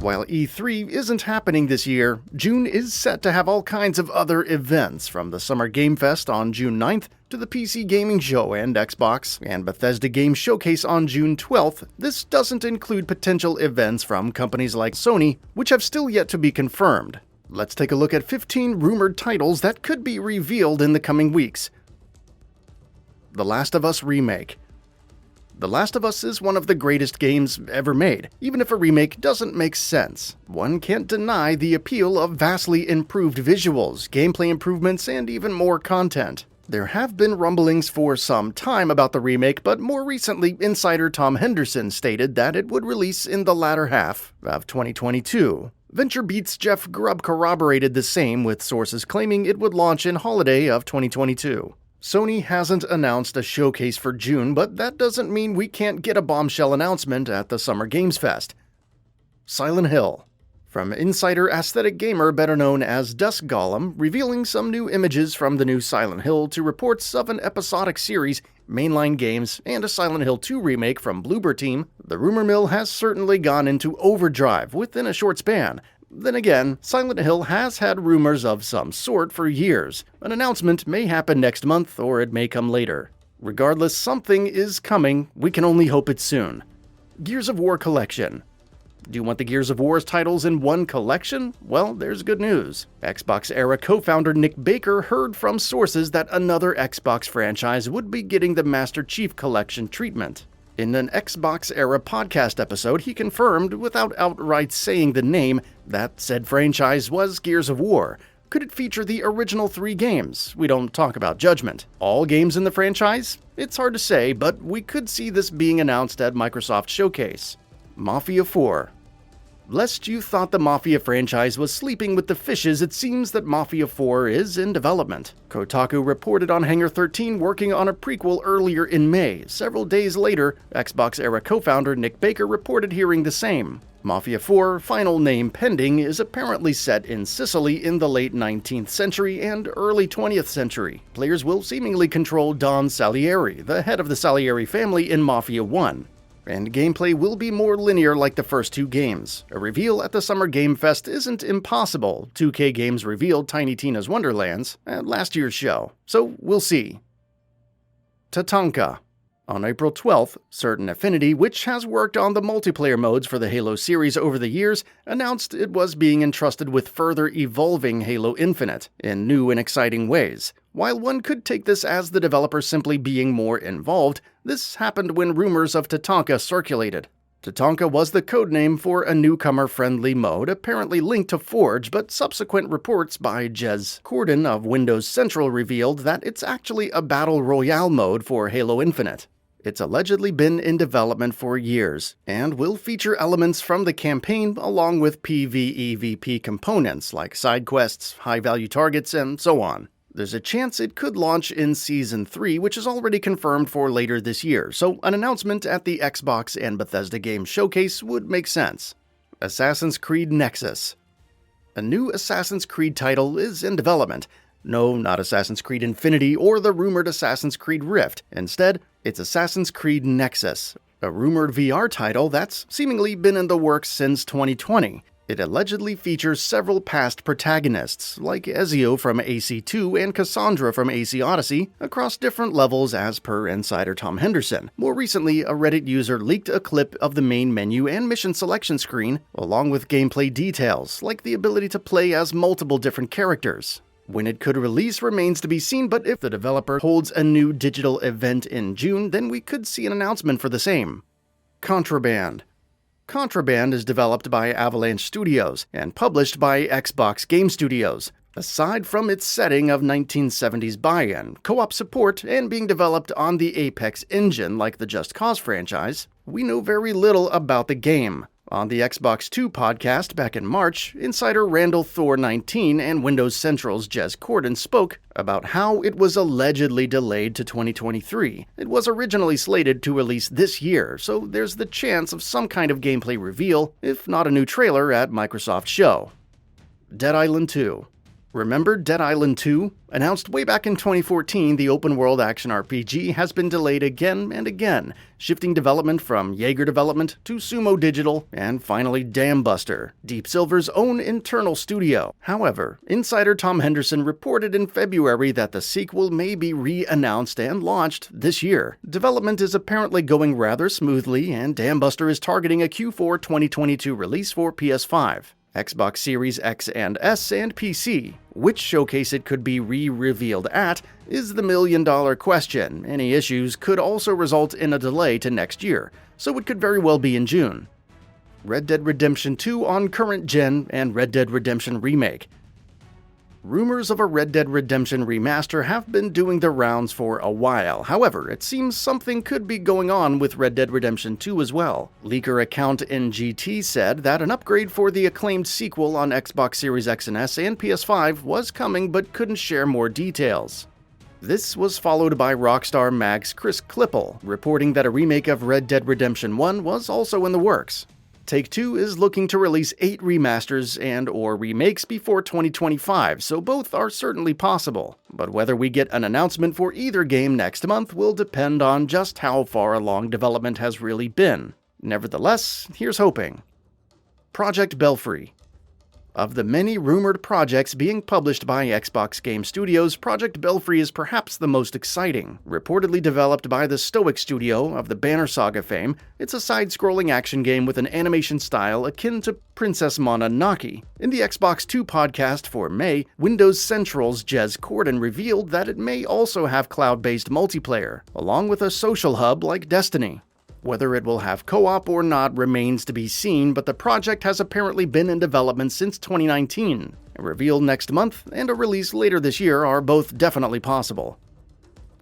While E3 isn't happening this year, June is set to have all kinds of other events, from the Summer Game Fest on June 9th to the PC Gaming Show and Xbox and Bethesda Game Showcase on June 12th. This doesn't include potential events from companies like Sony, which have still yet to be confirmed. Let's take a look at 15 rumored titles that could be revealed in the coming weeks. The Last of Us Remake. The Last of Us is one of the greatest games ever made, even if a remake doesn't make sense. One can't deny the appeal of vastly improved visuals, gameplay improvements, and even more content. There have been rumblings for some time about the remake, but more recently, insider Tom Henderson stated that it would release in the latter half of 2022. VentureBeat's Jeff Grubb corroborated the same, with sources claiming it would launch in holiday of 2022. Sony hasn't announced a showcase for June, but that doesn't mean we can't get a bombshell announcement at the Summer Games Fest. Silent Hill. From insider Aesthetic Gamer, better known as Dusk Golem, revealing some new images from the new Silent Hill to reports of an episodic series, mainline games, and a Silent Hill 2 remake from Bloober Team, the rumor mill has certainly gone into overdrive within a short span. Then again, Silent Hill has had rumors of some sort for years. An announcement may happen next month, or it may come later. Regardless, something is coming. We can only hope it's soon. Gears of War Collection. Do you want the Gears of War's titles in one collection? Well, there's good news. Xbox-era co-founder Nick Baker heard from sources that another Xbox franchise would be getting the Master Chief Collection treatment. In an Xbox-era podcast episode, he confirmed, without outright saying the name, that said franchise was Gears of War. Could it feature the original 3 games? We don't talk about Judgment. All games in the franchise? It's hard to say, but we could see this being announced at Microsoft Showcase. Mafia 4. Lest you thought the Mafia franchise was sleeping with the fishes, it seems that Mafia 4 is in development. Kotaku reported on Hangar 13 working on a prequel earlier in May. Several days later, Xbox-era co-founder Nick Baker reported hearing the same. Mafia 4, final name pending, is apparently set in Sicily in the late 19th century and early 20th century. Players will seemingly control Don Salieri, the head of the Salieri family in Mafia 1. And gameplay will be more linear like the first 2 games. A reveal at the Summer Game Fest isn't impossible. 2K Games revealed Tiny Tina's Wonderlands at last year's show, so we'll see. Tatanka. On April 12th, Certain Affinity, which has worked on the multiplayer modes for the Halo series over the years, announced it was being entrusted with further evolving Halo Infinite in new and exciting ways. While one could take this as the developer simply being more involved, this happened when rumors of Tatanka circulated. Tatanka was the codename for a newcomer-friendly mode apparently linked to Forge, but subsequent reports by Jez Corden of Windows Central revealed that it's actually a battle royale mode for Halo Infinite. It's allegedly been in development for years, and will feature elements from the campaign along with PvEVP components like side quests, high-value targets, and so on. There's a chance it could launch in Season 3, which is already confirmed for later this year, so an announcement at the Xbox and Bethesda Game Showcase would make sense. Assassin's Creed NEXUS. A new Assassin's Creed title is in development. No, not Assassin's Creed Infinity or the rumored Assassin's Creed Rift. Instead, it's Assassin's Creed NEXUS, a rumored VR title that's seemingly been in the works since 2020. It allegedly features several past protagonists, like Ezio from AC2 and Cassandra from AC Odyssey, across different levels as per insider Tom Henderson. More recently, a Reddit user leaked a clip of the main menu and mission selection screen, along with gameplay details, like the ability to play as multiple different characters. When it could release remains to be seen, but if the developer holds a new digital event in June, then we could see an announcement for the same. Contraband. Contraband is developed by Avalanche Studios and published by Xbox Game Studios. Aside from its setting of 1970s buy-in, co-op support, and being developed on the Apex engine like the Just Cause franchise, we know very little about the game. On the Xbox 2 podcast back in March, insider Randall Thor 19 and Windows Central's Jez Corden spoke about how it was allegedly delayed to 2023. It was originally slated to release this year, so there's the chance of some kind of gameplay reveal, if not a new trailer at Microsoft Show. Dead Island 2. Remember Dead Island 2? Announced way back in 2014, the open-world action RPG has been delayed again and again, shifting development from Jaeger Development to Sumo Digital, and finally Dambuster, Deep Silver's own internal studio. However, insider Tom Henderson reported in February that the sequel may be re-announced and launched this year. Development is apparently going rather smoothly, and Dambuster is targeting a Q4 2022 release for PS5. Xbox Series X and S, and PC. Which showcase it could be re-revealed at is the million-dollar question. Any issues could also result in a delay to next year, so it could very well be in June. Red Dead Redemption 2 on current gen and Red Dead Redemption Remake. Rumors of a Red Dead Redemption remaster have been doing the rounds for a while. However, it seems something could be going on with Red Dead Redemption 2 as well. Leaker account NGT said that an upgrade for the acclaimed sequel on Xbox Series X and S and PS5 was coming but couldn't share more details. This was followed by Rockstar Mag's Chris Klippel, reporting that a remake of Red Dead Redemption 1 was also in the works. Take-Two is looking to release 8 remasters and/or remakes before 2025, so both are certainly possible. But whether we get an announcement for either game next month will depend on just how far along development has really been. Nevertheless, here's hoping. Project Belfry. Of the many rumored projects being published by Xbox Game Studios, Project Belfry is perhaps the most exciting. Reportedly developed by the Stoic Studio of the Banner Saga fame, it's a side-scrolling action game with an animation style akin to Princess Mononoke. In the Xbox 2 podcast for May, Windows Central's Jez Corden revealed that it may also have cloud-based multiplayer, along with a social hub like Destiny. Whether it will have co-op or not remains to be seen, but the project has apparently been in development since 2019. A reveal next month and a release later this year are both definitely possible.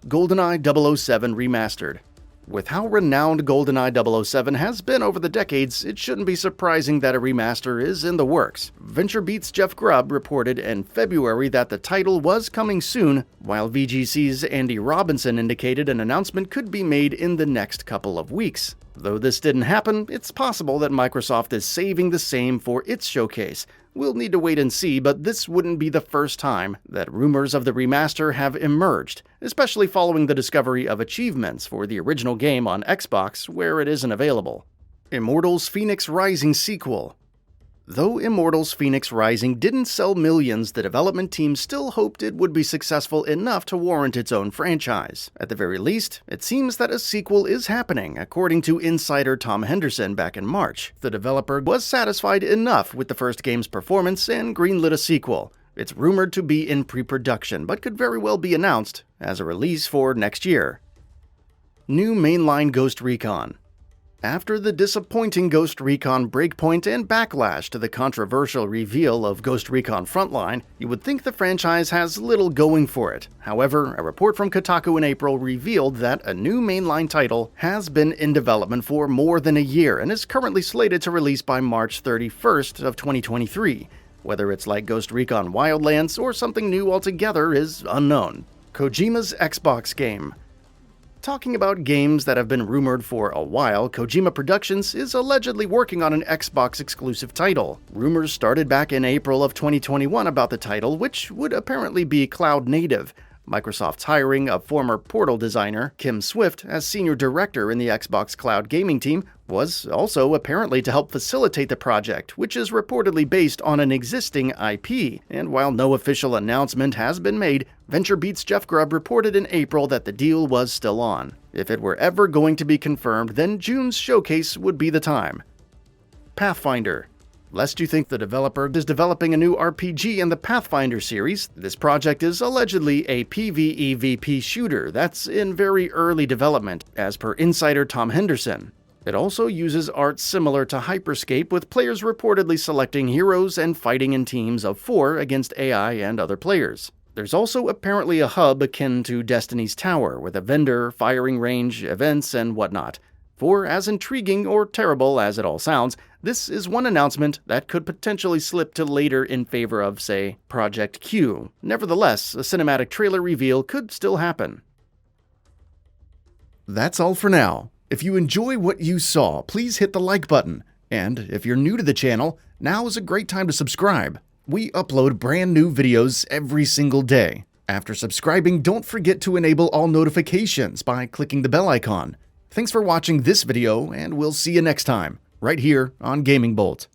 GoldenEye 007 Remastered. With how renowned GoldenEye 007 has been over the decades, it shouldn't be surprising that a remaster is in the works. VentureBeat's Jeff Grubb reported in February that the title was coming soon, while VGC's Andy Robinson indicated an announcement could be made in the next couple of weeks. Though this didn't happen, it's possible that Microsoft is saving the same for its showcase. We'll need to wait and see, but this wouldn't be the first time that rumors of the remaster have emerged, especially following the discovery of achievements for the original game on Xbox where it isn't available. Immortals Fenyx Rising sequel. Though Immortals Fenyx Rising didn't sell millions, the development team still hoped it would be successful enough to warrant its own franchise. At the very least, it seems that a sequel is happening, according to insider Tom Henderson back in March. The developer was satisfied enough with the first game's performance and greenlit a sequel. It's rumored to be in pre-production, but could very well be announced as a release for next year. New mainline Ghost Recon. After the disappointing Ghost Recon Breakpoint and backlash to the controversial reveal of Ghost Recon Frontline, you would think the franchise has little going for it. However, a report from Kotaku in April revealed that a new mainline title has been in development for more than a year and is currently slated to release by March 31st of 2023. Whether it's like Ghost Recon Wildlands or something new altogether is unknown. Kojima's Xbox game. Talking about games that have been rumored for a while, Kojima Productions is allegedly working on an Xbox-exclusive title. Rumors started back in April of 2021 about the title, which would apparently be cloud-native. Microsoft's hiring of former Portal designer Kim Swift as senior director in the Xbox Cloud gaming team was also apparently to help facilitate the project, which is reportedly based on an existing IP. And while no official announcement has been made, VentureBeat's Jeff Grubb reported in April that the deal was still on. If it were ever going to be confirmed, then June's showcase would be the time. Pathfinder. Lest you think the developer is developing a new RPG in the Pathfinder series, this project is allegedly a PvEVP shooter that's in very early development, as per insider Tom Henderson. It also uses art similar to Hyperscape, with players reportedly selecting heroes and fighting in teams of 4 against AI and other players. There's also apparently a hub akin to Destiny's Tower, with a vendor, firing range, events, and whatnot. For as intriguing or terrible as it all sounds, this is one announcement that could potentially slip to later in favor of, say, Project Q. Nevertheless, a cinematic trailer reveal could still happen. That's all for now. If you enjoy what you saw, please hit the like button. And if you're new to the channel, now is a great time to subscribe. We upload brand new videos every single day. After subscribing, don't forget to enable all notifications by clicking the bell icon. Thanks for watching this video, and we'll see you next time, right here on Gaming Bolt.